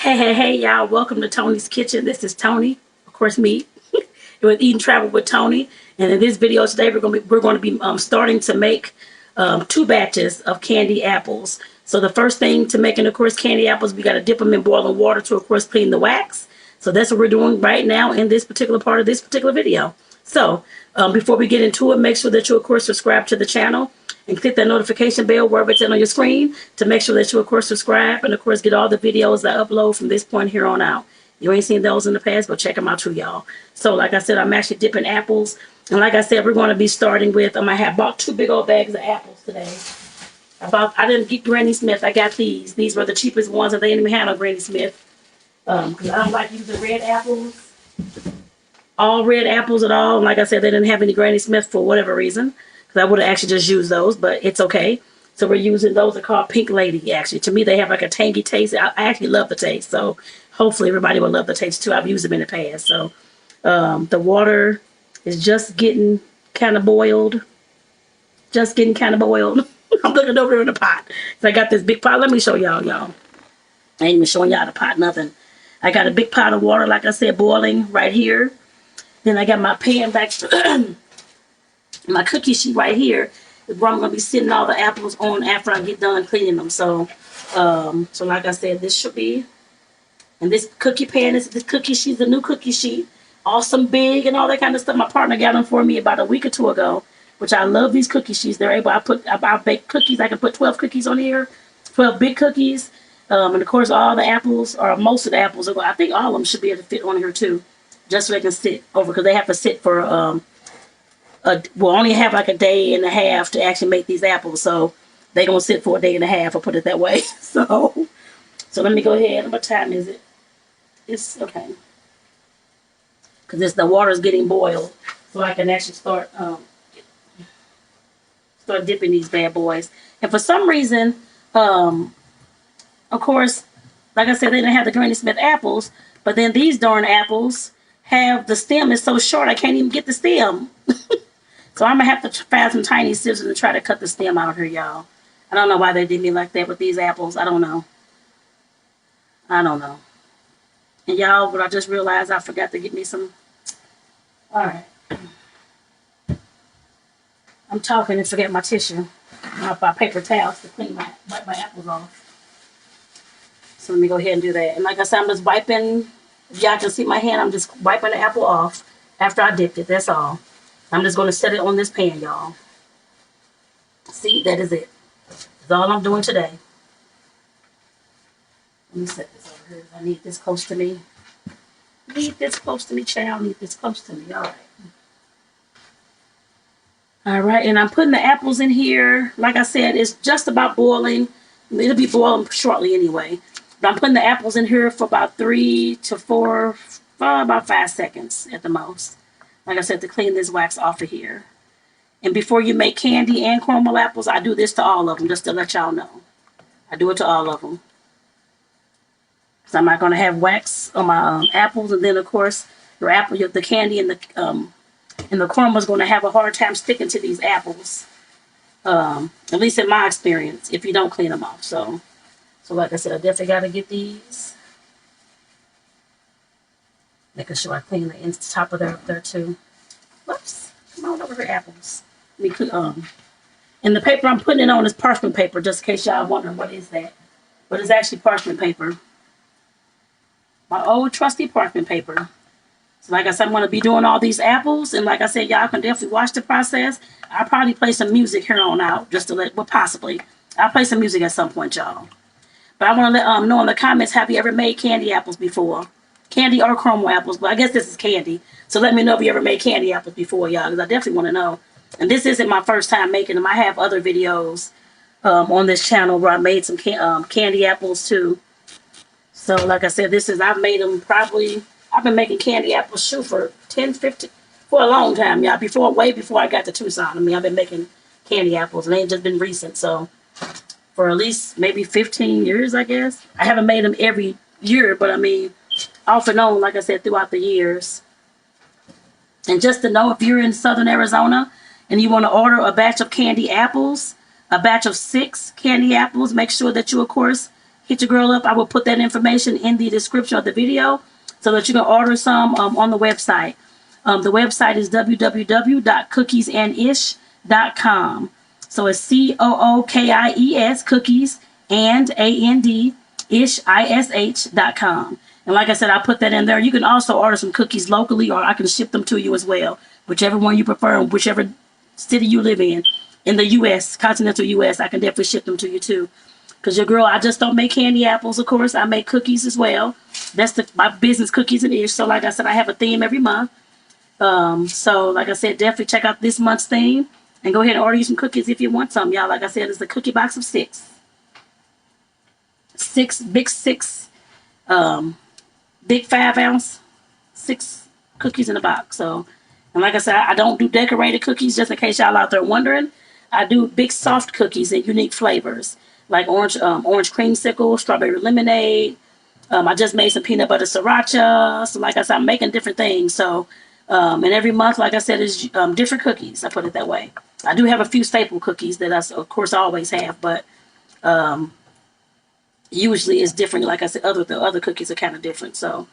Hey, y'all. Welcome to Tony's Kitchen. This is Tony, of course, me, with Eat and Travel with Tony. And in this video today, we're going to be starting to make two batches of candy apples. So the first thing to making, of course, candy apples, we got to dip them in boiling water to, of course, clean the wax. So that's what we're doing right now in this particular part of this particular video. So before we get into it, make sure that you, of course, subscribe to the channel and click that notification bell wherever it's on your screen to make sure that you, of course, subscribe and, of course, get all the videos that I upload from this point here on out. You ain't seen those in the past, but check them out too, y'all. So, like I said, I'm actually dipping apples. And like I said, we're going to be starting with, I have bought two big old bags of apples today. I didn't get Granny Smith. I got these. These were the cheapest ones, and they didn't even have no Granny Smith. Because I don't like using red apples. All red apples at all. And like I said, they didn't have any Granny Smith for whatever reason. I would have actually just used those, but it's okay. So we're using those. They're called Pink Lady, actually. To me, they have like a tangy taste. I actually love the taste, so hopefully everybody will love the taste too. I've used them in the past. So the water is just getting kind of boiled. Just getting kind of boiled. I'm looking over there in the pot. So I got this big pot. Let me show y'all. I ain't even showing y'all the pot, nothing. I got a big pot of water, like I said, boiling right here. Then I got my pan back. My cookie sheet right here is where I'm going to be sitting all the apples on after I get done cleaning them. So, like I said, this should be, and this cookie pan is the cookie sheet, the new cookie sheet, awesome, big, and all that kind of stuff. My partner got them for me about a week or two ago, which I love these cookie sheets. They're able, I bake cookies. I can put 12 cookies on here, 12 big cookies, and of course all the apples, or most of the apples, I think all of them should be able to fit on here too, just so they can sit over, because they have to sit for we'll only have like a day and a half to actually make these apples, so they're gonna sit for a day and a half, I'll put it that way. So let me go ahead. What time is it? It's okay, because the water is getting boiled, so I can actually start dipping these bad boys. And for some reason, of course, like I said, they didn't have the Granny Smith apples, but then these darn apples have, the stem is so short I can't even get the stem. So I'm going to have to find some tiny scissors and try to cut the stem out here, y'all. I don't know why they did me like that with these apples. I don't know. And y'all, but I just realized I forgot to get me some. All right. I'm talking and forget my tissue. My paper towels to wipe my apples off. So let me go ahead and do that. And like I said, I'm just wiping. If y'all can see my hand, I'm just wiping the apple off after I dipped it. That's all. I'm just going to set it on this pan, y'all. See, that is it. That's all I'm doing today. Let me set this over here. I need this close to me. Need this close to me, child. Need this close to me. All right. All right, and I'm putting the apples in here. Like I said, it's just about boiling. It'll be boiling shortly anyway. But I'm putting the apples in here for about 3 to 4, about 5 seconds at the most. Like I said, to clean this wax off of here. And before you make candy and caramel apples, I do this to all of them, just to let y'all know. I do it to all of them. So I'm not going to have wax on my apples. And then, of course, the candy and the caramel is going to have a hard time sticking to these apples. At least in my experience, if you don't clean them off. So like I said, I definitely got to get these. Making sure I clean the top of there too. Whoops! Come on over here, apples. And the paper I'm putting it on is parchment paper, just in case y'all wondering what is that. But it's actually parchment paper. My old trusty parchment paper. So like I said, I'm going to be doing all these apples, and like I said, y'all can definitely watch the process. I'll probably play some music here on out, just to possibly. I'll play some music at some point, y'all. But I want to let know in the comments, have you ever made candy apples before? Candy or caramel apples, but I guess this is candy. So let me know if you ever made candy apples before, y'all, because I definitely want to know. And this isn't my first time making them. I have other videos on this channel where I made some candy apples too. So like I said, I've made them probably, I've been making candy apples for 10, 15, for a long time, y'all. Way before I got to Tucson. I mean, I've been making candy apples, and they ain't just been recent. So for at least maybe 15 years, I guess. I haven't made them every year, but I mean, off and on, like I said, throughout the years. And just to know, if you're in Southern Arizona and you want to order a batch of candy apples, a batch of 6 candy apples, make sure that you, of course, hit your girl up. I will put that information in the description of the video so that you can order some on the website. The website is www.cookiesandish.com. So it's COOKIES, cookies, and AND, ish.com. And like I said, I put that in there. You can also order some cookies locally, or I can ship them to you as well. Whichever one you prefer, whichever city you live in the U.S., continental U.S., I can definitely ship them to you too. Because your girl, I just don't make candy apples, of course. I make cookies as well. That's my business, Cookies and Ish. So like I said, I have a theme every month. So like I said, definitely check out this month's theme. And go ahead and order you some cookies if you want some, y'all. Like I said, it's a cookie box of 6. 6, big 6, big 5-ounce, 6 cookies in a box. So, and like I said, I don't do decorated cookies, just in case y'all out there wondering. I do big soft cookies in unique flavors, like orange creamsicle, strawberry lemonade. I just made some peanut butter sriracha. So like I said, I'm making different things. So, and every month, like I said, is different cookies. I put it that way. I do have a few staple cookies that I, of course, always have, but usually it's different. Like I said, the other cookies are kind of different. So,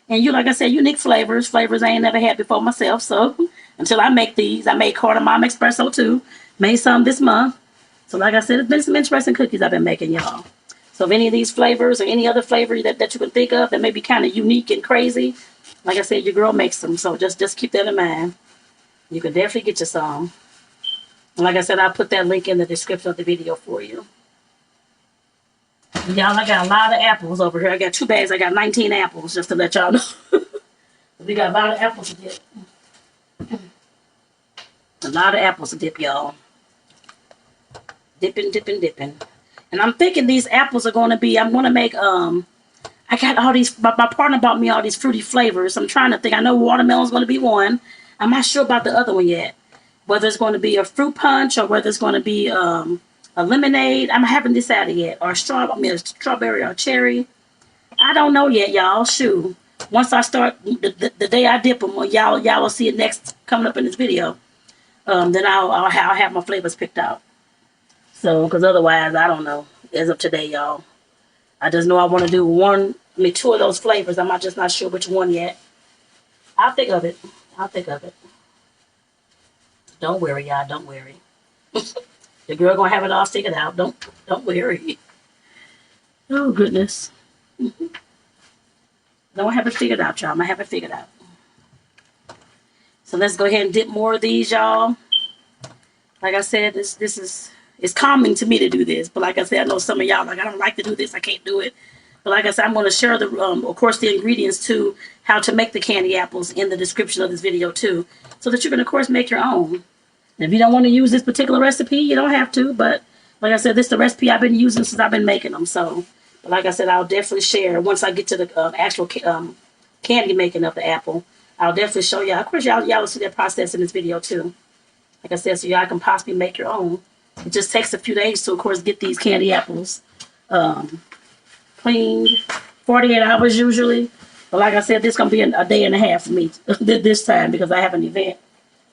and like I said, unique flavors I ain't never had before myself. So until I make these, I made cardamom espresso too. Made some this month. So like I said, it's been some interesting cookies I've been making, y'all. So if any of these flavors or any other flavor that you can think of that may be kind of unique and crazy, like I said, your girl makes them. So just keep that in mind. You can definitely get you some. And like I said, I'll put that link in the description of the video for you. Y'all, I got a lot of apples over here. I got 2 bags. I got 19 apples, just to let y'all know. We got a lot of apples to dip. A lot of apples to dip, y'all. Dipping, dipping, dipping. And I'm thinking these apples are going to be, I'm going to make, I got all these, my partner bought me all these fruity flavors. I'm trying to think. I know watermelon's going to be one. I'm not sure about the other one yet. Whether it's going to be a fruit punch or whether it's going to be a lemonade. I haven't decided yet. Or a strawberry or cherry. I don't know yet, y'all. Shoot. Once I start, the day I dip them, y'all will see it next coming up in this video. Then I'll have my flavors picked out. So, because otherwise, I don't know. As of today, y'all. I just know I want to do 2 of those flavors. I'm just not sure which one yet. I'll think of it. I'll think of it. Don't worry, y'all. Don't worry. The girl gonna have it all figured out. Don't worry. Oh goodness. Don't have it figured out, y'all. I'm gonna have it figured out. So let's go ahead and dip more of these, y'all. Like I said, this is it's calming to me to do this. But like I said, I know some of y'all like I don't like to do this. I can't do it. But like I said, I'm going to share the of course the ingredients to how to make the candy apples in the description of this video too, so that you can of course make your own. And if you don't want to use this particular recipe, you don't have to. But like I said, this is the recipe I've been using since I've been making them. So, but like I said, I'll definitely share once I get to the actual candy making of the apple. I'll definitely show y'all. Of course, y'all will see that process in this video too. Like I said, so y'all can possibly make your own. It just takes a few days to, of course, get these candy apples cleaned. 48 hours usually. But like I said, this is going to be a day and a half for me this time because I have an event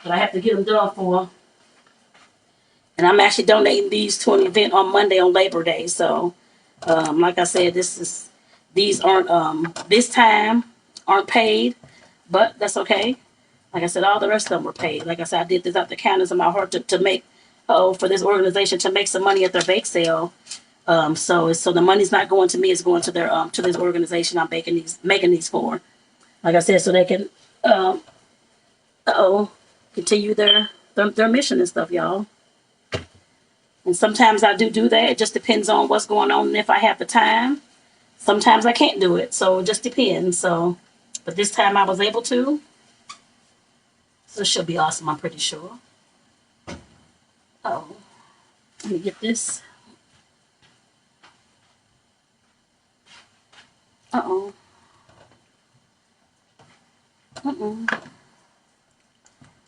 that I have to get them done for. And I'm actually donating these to an event on Monday on Labor Day. So, like I said, these aren't, this time, aren't paid. But that's okay. Like I said, all the rest of them were paid. Like I said, I did this out the kindness of my heart to make, for this organization to make some money at their bake sale. So the money's not going to me; it's going to their to this organization I'm making these for. Like I said, so they can continue their mission and stuff, y'all. And sometimes I do that. It just depends on what's going on and if I have the time. Sometimes I can't do it, so it just depends. So, but this time I was able to. So it should be awesome, I'm pretty sure. Let me get this. All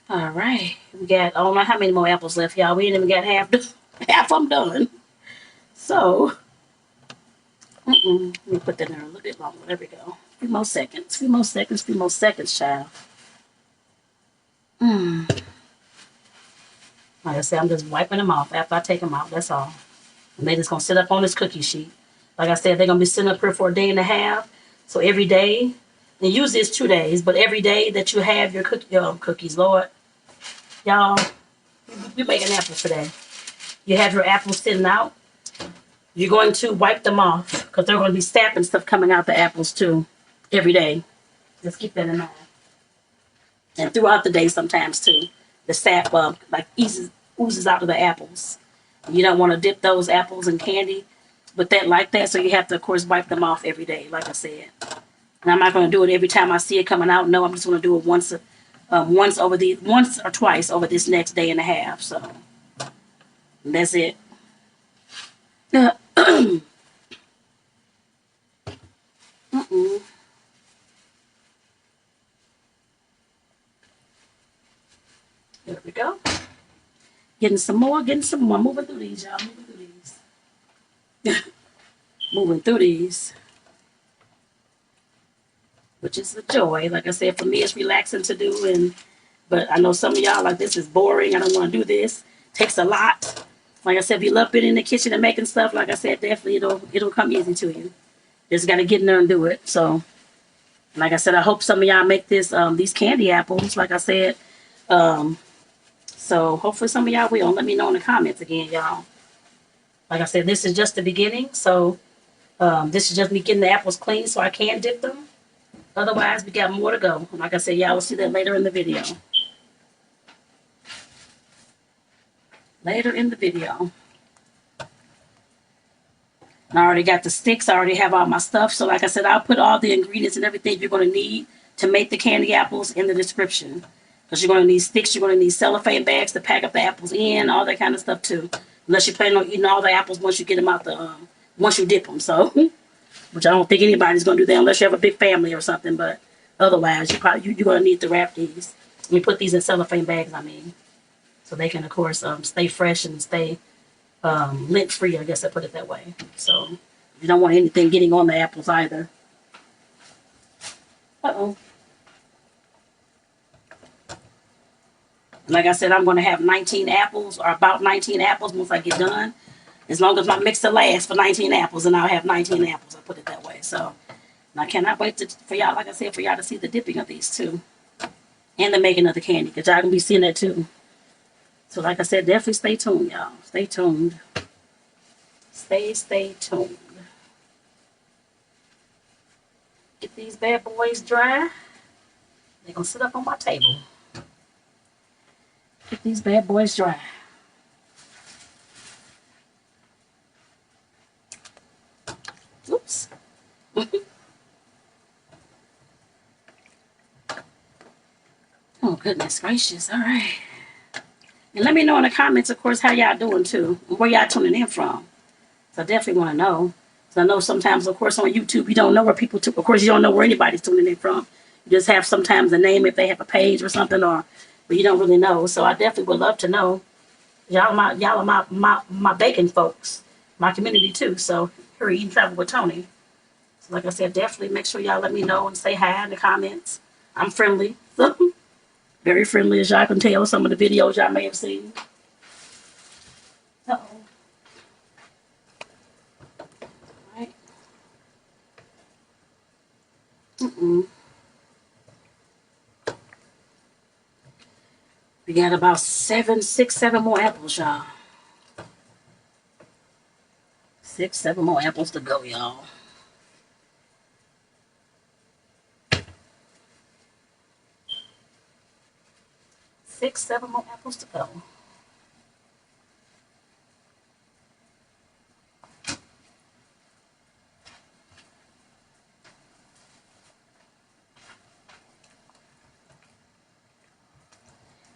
right. We got, I don't know how many more apples left, y'all. We ain't even got half of them done. So, let me put that in there a little bit longer. There we go. Few more seconds, child. Like I said, I'm just wiping them off after I take them out. That's all. And they just going to sit up on this cookie sheet. Like I said, they're going to be sitting up here for a day and a half. So every day, and usually it's 2 days, but every day that you have your cookies, Lord, y'all, you're making apples today. You have your apples sitting out. You're going to wipe them off because they're going to be sap and stuff coming out the apples too every day. Just keep that in mind. And throughout the day sometimes too. The sap like oozes out of the apples. You don't want to dip those apples in candy with that like that, so you have to, of course, wipe them off every day, like I said. And I'm not going to do it every time I see it coming out. No, I'm just going to do it once or twice over this next day and a half. So that's it. There we go. Getting some more. Moving through these, y'all. Moving through these. Which is a joy. Like I said, for me, it's relaxing to do. But I know some of y'all like, this is boring. I don't want to do this. Takes a lot. Like I said, if you love being in the kitchen and making stuff, like I said, definitely it'll come easy to you. Just got to get in there and do it. So, like I said, I hope some of y'all make these candy apples. Like I said, so hopefully some of y'all will. Let me know in the comments again, y'all. Like I said, this is just the beginning. So this is just me getting the apples clean so I can dip them. Otherwise, we got more to go. Like I said, y'all will see that later in the video. And I already got the sticks. I already have all my stuff. So like I said, I'll put all the ingredients and everything you're going to need to make the candy apples in the description. Because you're going to need sticks. You're going to need cellophane bags to pack up the apples in. All that kind of stuff too. Unless you're planning on eating all the apples once you get them out once you dip them. So, which I don't think anybody's going to do that unless you have a big family or something. But otherwise, you're going to need to wrap these. We put these in cellophane bags, so they can, of course, stay fresh and stay lint-free, I guess I put it that way. So you don't want anything getting on the apples either. Like I said, I'm going to have 19 apples, or about 19 apples once I get done. As long as my mixer lasts for 19 apples, and I'll have 19 apples, I put it that way. So, and I cannot wait for y'all, like I said, for y'all to see the dipping of these too. And the making of the candy, because y'all going to be seeing that too. So like I said, definitely stay tuned, y'all. Stay tuned. Stay tuned. Get these bad boys dry. They're going to sit up on my table. Get these bad boys dry. Oops. Oh, goodness gracious. All right. And let me know in the comments, of course, how y'all doing too. And where y'all tuning in from. So I definitely want to know. So I know sometimes, of course, on YouTube, you don't know where people of course, you don't know where anybody's tuning in from. You just have sometimes a name if they have a page or something, but you don't really know. So I definitely would love to know. Y'all are my baking folks, my community too. So here, Eat and Travel with Toni. So like I said, definitely make sure y'all let me know and say hi in the comments. I'm friendly. Very friendly, as y'all can tell. Some of the videos y'all may have seen. Uh-oh. All right. We got about 7 more apples, y'all. 6, 7 more apples to go, y'all. Six, 7 more apples to go.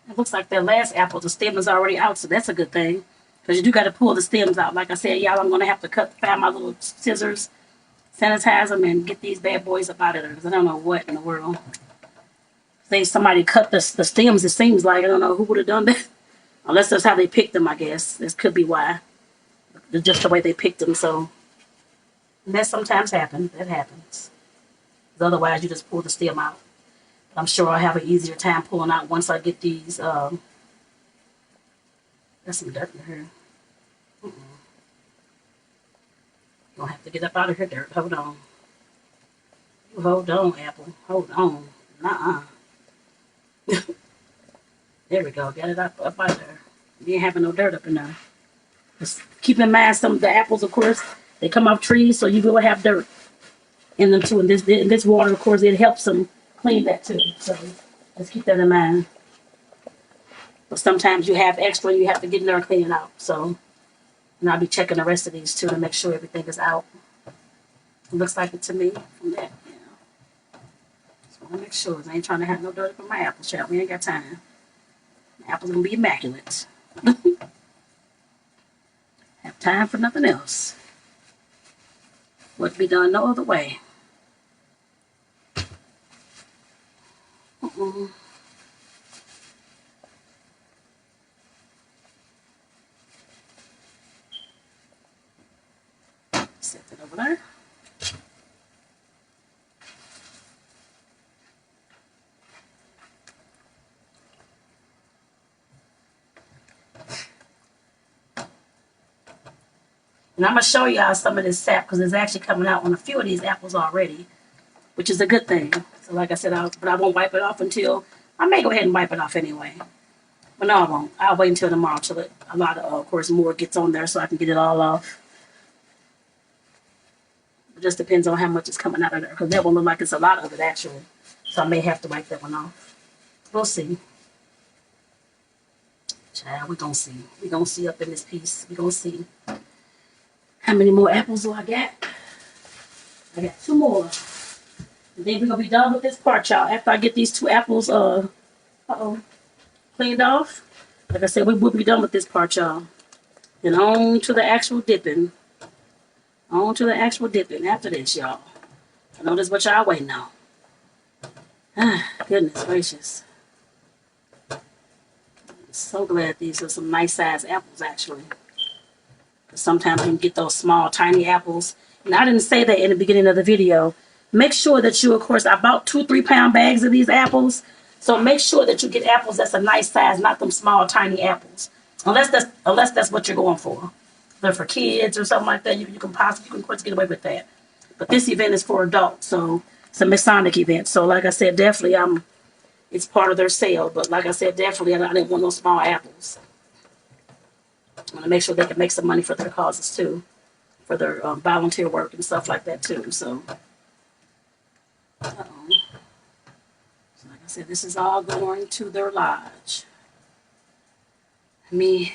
It looks like that last apple, the stem is already out, so that's a good thing. Because you do got to pull the stems out. Like I said, y'all, I'm going to have to find my little scissors, sanitize them, and get these bad boys up out of there. Because I don't know what in the world. Say somebody cut the stems, it seems like. I don't know who would have done that. Unless that's how they picked them, I guess. This could be why. Just the way they picked them, so. And that sometimes happens. That happens. Because otherwise, you just pull the stem out. I'm sure I'll have an easier time pulling out once I get these. There's some dirt in here. Gonna have to get up out of here, dirt. Hold on. You hold on, Apple. Hold on. Nuh-uh. There we go. Get it up out of there. You ain't having no dirt up in there. Just keep in mind, some of the apples, of course, they come off trees, so you will have dirt in them too. And this water, of course, it helps them clean that too. So let's keep that in mind. But sometimes you have extra, and you have to get in there and clean it out. So, and I'll be checking the rest of these too to make sure everything is out. It looks like it to me from that. Yeah. Just want to make sure. I ain't trying to have no dirt up in my apple child. We ain't got time. The apple's gonna be immaculate. Have time for nothing else. Would be done no other way. Set that over there. And I'm going to show y'all some of this sap because it's actually coming out on a few of these apples already, which is a good thing. So like I said, but I won't wipe it off until, I may go ahead and wipe it off anyway. But no, I won't. I'll wait until tomorrow till a lot of course, more gets on there so I can get it all off. It just depends on how much is coming out of there because that one look like it's a lot of it actually. So I may have to wipe that one off. We'll see. Child, we're going to see. We're going to see up in this piece. We're going to see. How many more apples do I got? I got 2 more. And then we're going to be done with this part, y'all. After I get these 2 apples cleaned off. Like I said, we will be done with this part, y'all. And on to the actual dipping. On to the actual dipping after this, y'all. I know this is what y'all waiting on. Ah, goodness gracious. I'm so glad these are some nice sized apples, actually. Sometimes you can get those small, tiny apples. And I didn't say that in the beginning of the video. Make sure that you, of course, I bought 2-3 pound bags of these apples. So make sure that you get apples that's a nice size, not them small, tiny apples. Unless that's what you're going for. If they're for kids or something like that, you can of course get away with that. But this event is for adults, so it's a Masonic event. So like I said, definitely it's part of their sale. But like I said, definitely I didn't want no small apples. I want to make sure they can make some money for their causes too, for their volunteer work and stuff like that too. So, so like I said, this is all going to their lodge. This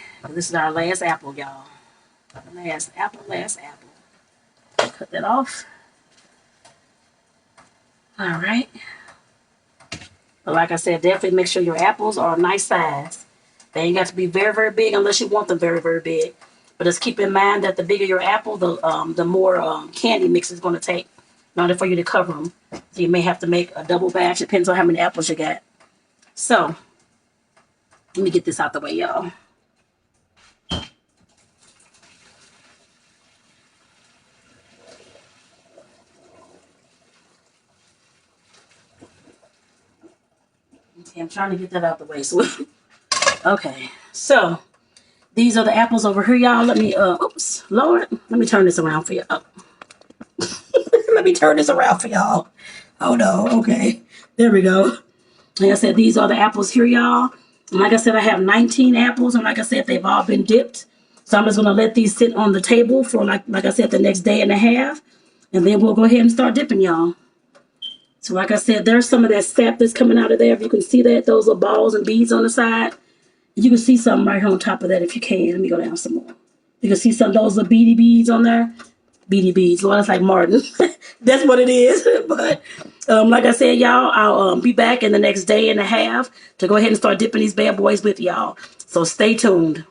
is our last apple, y'all. Last apple. Cut that off. All right. But like I said, definitely make sure your apples are a nice size. They ain't got to be very, very big unless you want them very, very big. But just keep in mind that the bigger your apple, the more candy mix is going to take in order for you to cover them. So you may have to make a double batch. Depends on how many apples you got. So, let me get this out the way, y'all. Okay, I'm trying to get that out the way. So, okay, so these are the apples over here, y'all. Let me, oops, Lord, let me turn this around for you. Oh. Let me turn this around for y'all. Oh no, okay, there we go. Like I said, these are the apples here, y'all. And like I said, I have 19 apples, and like I said, they've all been dipped. So I'm just gonna let these sit on the table for like I said, the next day and a half, and then we'll go ahead and start dipping, y'all. So like I said, there's some of that sap that's coming out of there. If you can see that, those are balls and beads on the side. You can see something right here on top of that if you can. Let me go down some more. You can see some of those little beady beads on there. Beady beads. Well, that's like Martin. That's what it is. But like I said, y'all, I'll be back in the next day and a half to go ahead and start dipping these bad boys with y'all. So stay tuned.